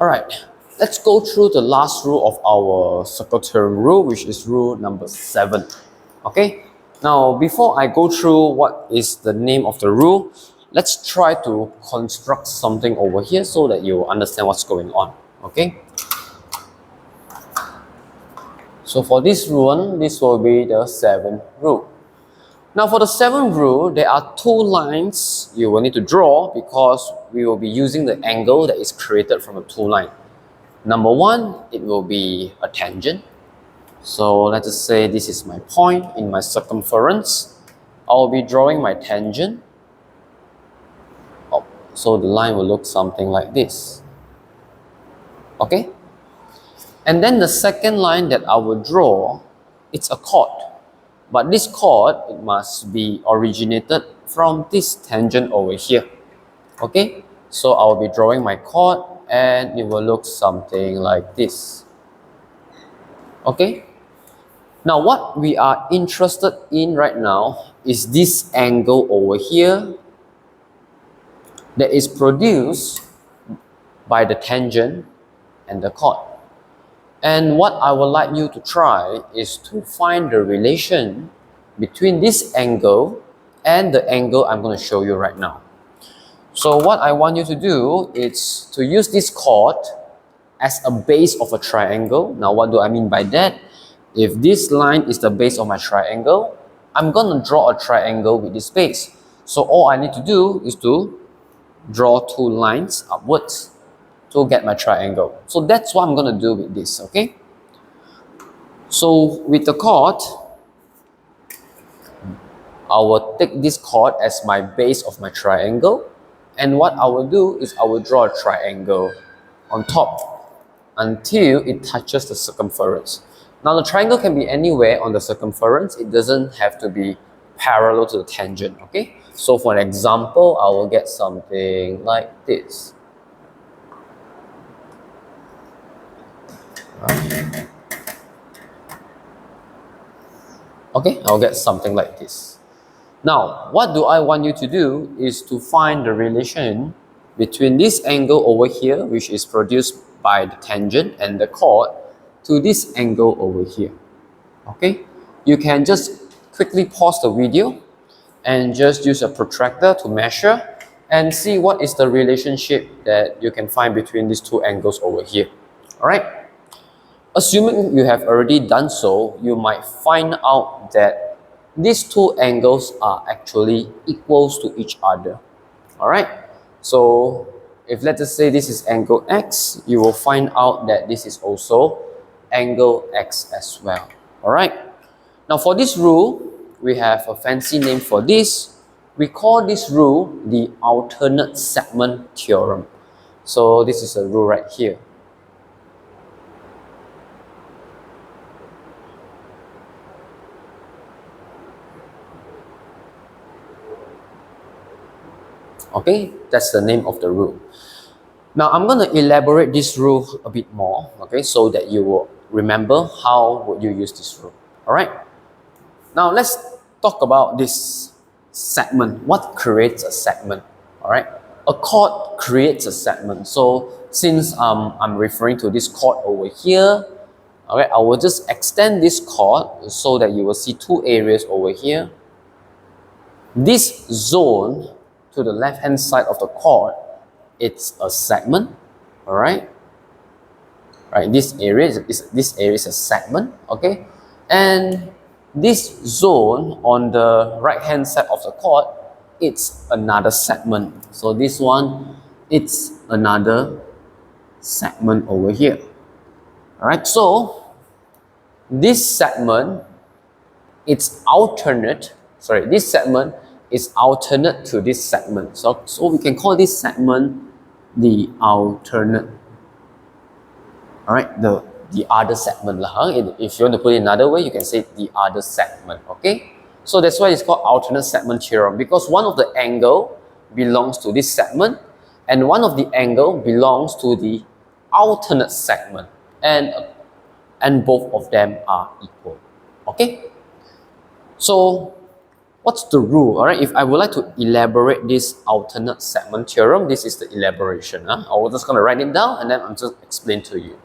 Alright, let's go through the last rule of our circle theorem rule, which is rule number 7. Okay, now before I go through what is the name of the rule, let's try to construct something over here so that you understand what's going on. Okay, so for this rule, this will be the 7th rule. Now for the 7th rule, there are 2 lines you will need to draw because we will be using the angle that is created from the 2 lines. Number 1, it will be a tangent. So let us say this is my point in my circumference. I will be drawing my tangent. Oh, so the line will look something like this. Okay? And then the second line that I will draw, it's a chord. But this chord, it must be originated from this tangent over here. Okay? So I will be drawing my chord and it will look something like this. Okay? Now what we are interested in right now is this angle over here that is produced by the tangent and the chord. And what I would like you to try is to find the relation between this angle and the angle I'm going to show you right now. So what I want you to do is to use this chord as a base of a triangle. Now what do I mean by that? If this line is the base of my triangle, I'm going to draw a triangle with this base. So all I need to do is to draw 2 lines upwards to get my triangle. So that's what I'm going to do with this, okay? So with the chord, I will take this chord as my base of my triangle. And what I will do is I will draw a triangle on top until it touches the circumference. Now the triangle can be anywhere on the circumference. It doesn't have to be parallel to the tangent, okay? So for an example, I will get something like this. Okay, I'll get something like this. Now, what do I want you to do is to find the relation between this angle over here, which is produced by the tangent and the chord, to this angle over here. Okay, you can just quickly pause the video and just use a protractor to measure and see what is the relationship that you can find between these 2 angles over here. Alright? Assuming you have already done so, you might find out that these 2 angles are actually equals to each other. Alright? So if let us say this is angle X, you will find out that this is also angle X as well. Alright? Now for this rule, we have a fancy name for this. We call this rule the alternate segment theorem. So this is a rule right here. Okay, that's the name of the rule. Now I'm going to elaborate this rule a bit more, okay, so that you will remember how would you use this rule. Alright, now let's talk about this segment. What creates a segment? Alright, a chord creates a segment. So since I'm referring to this chord over here, alright, I will just extend this chord so that you will see 2 areas over here. This zone to the left hand side of the chord, it's a segment. Alright, right, this area is a segment. Okay, and this zone on the right hand side of the chord, it's another segment. So this one, it's another segment over here. Alright, so this segment, it's alternate. Sorry, this segment is alternate to this segment. So we can call this segment the alternate. Alright, the other segment. If you want to put it another way, you can say the other segment. Okay? So that's why it's called alternate segment theorem, because one of the angle belongs to this segment and one of the angle belongs to the alternate segment. And both of them are equal. Okay? So What's the rule? All right, if I would like to elaborate this alternate segment theorem, this is the elaboration. I'm just going to write it down and then I'm just explain to you.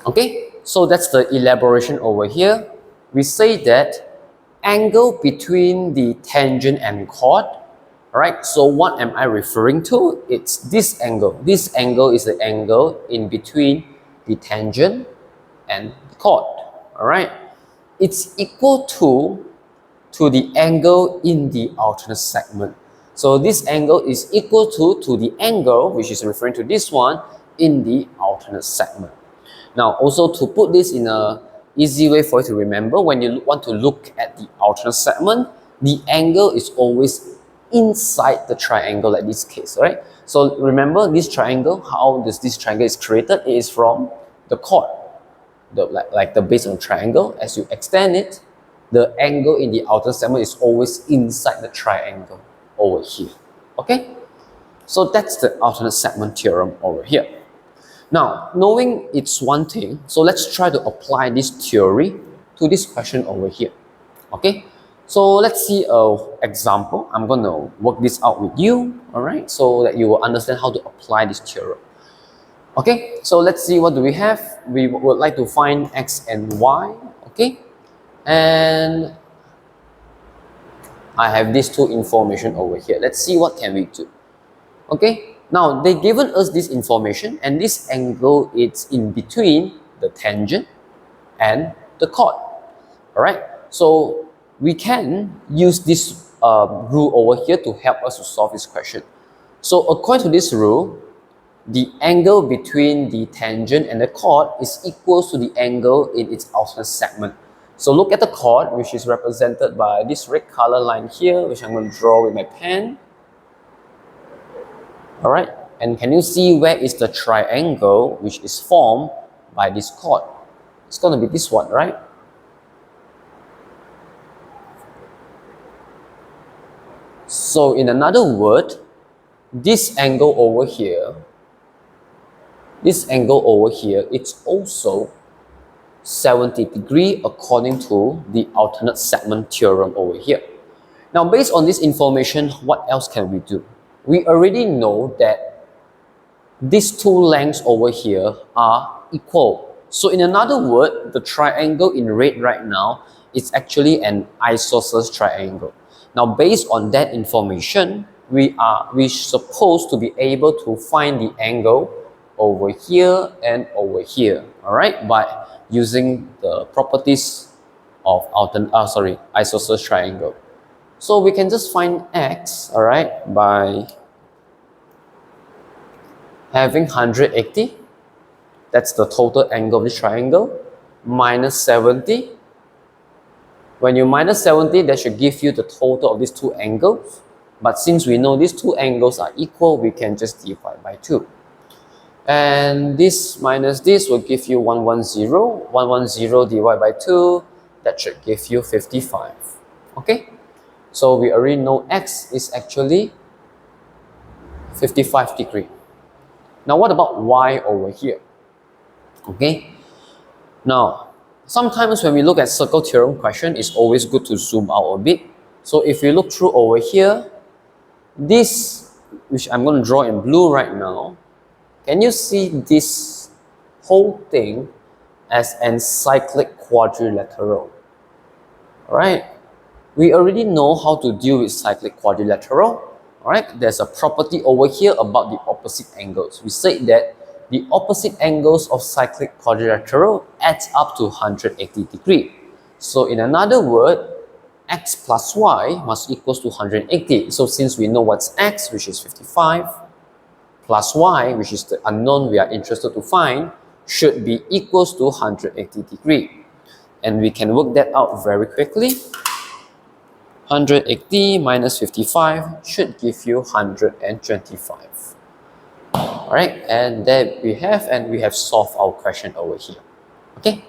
Okay, so that's the elaboration over here. We say that angle between the tangent and chord. Alright, so what am I referring to? It's this angle. This angle is the angle in between the tangent and the chord. Alright, it's equal to the angle in the alternate segment. So this angle is equal to the angle, which is referring to this one, in the alternate segment. Now, also to put this in a easy way for you to remember, when you want to look at the alternate segment, the angle is always inside the triangle, like this case, right? So remember this triangle, how does this triangle is created? It is from the chord, like the base of the triangle. As you extend it, the angle in the alternate segment is always inside the triangle over here. Okay? So that's the alternate segment theorem over here. Now, knowing it's one thing, so let's try to apply this theory to this question over here. Okay, so let's see an example. I'm going to work this out with you, all right, so that you will understand how to apply this theorem. Okay, so let's see, what do we have? We would like to find x and y, okay, and I have these two information over here. Let's see what can we do. Okay, now they given us this information, and this angle is in between the tangent and the chord. All right, so we can use this rule over here to help us to solve this question. So according to this rule, the angle between the tangent and the chord is equal to the angle in its alternate segment. So look at the chord, which is represented by this red color line here, which I'm going to draw with my pen. All right, and can you see where is the triangle which is formed by this chord? It's going to be this one, right? So in another word, this angle over here, it's also 70 degrees according to the alternate segment theorem over here. Now, based on this information, what else can we do? We already know that these two lengths over here are equal. So in another word, the triangle in red right now is actually an isosceles triangle. Now, based on that information, we're supposed to be able to find the angle over here and over here, all right, by using the properties of isosceles triangle. So we can just find x, all right, by having 180, that's the total angle of this triangle, minus 70. When you minus 70, that should give you the total of these two angles. But since we know these two angles are equal, we can just divide by 2. And this minus this will give you 110. 110 divided by 2, that should give you 55. Okay? So we already know x is actually 55 degrees. Now what about y over here? Okay? Now, sometimes when we look at circle theorem question, it's always good to zoom out a bit. So if you look through over here, this, which I'm going to draw in blue right now, can you see this whole thing as an cyclic quadrilateral? Alright, we already know how to deal with cyclic quadrilateral. Alright, there's a property over here about the opposite angles. We said that the opposite angles of cyclic quadrilateral adds up to 180 degrees. So in another word, x plus y must equals to 180. So since we know what's x, which is 55, plus y, which is the unknown we are interested to find, should be equals to 180 degrees. And we can work that out very quickly. 180 minus 55 should give you 125. Alright, and there we have solved our question over here. Okay.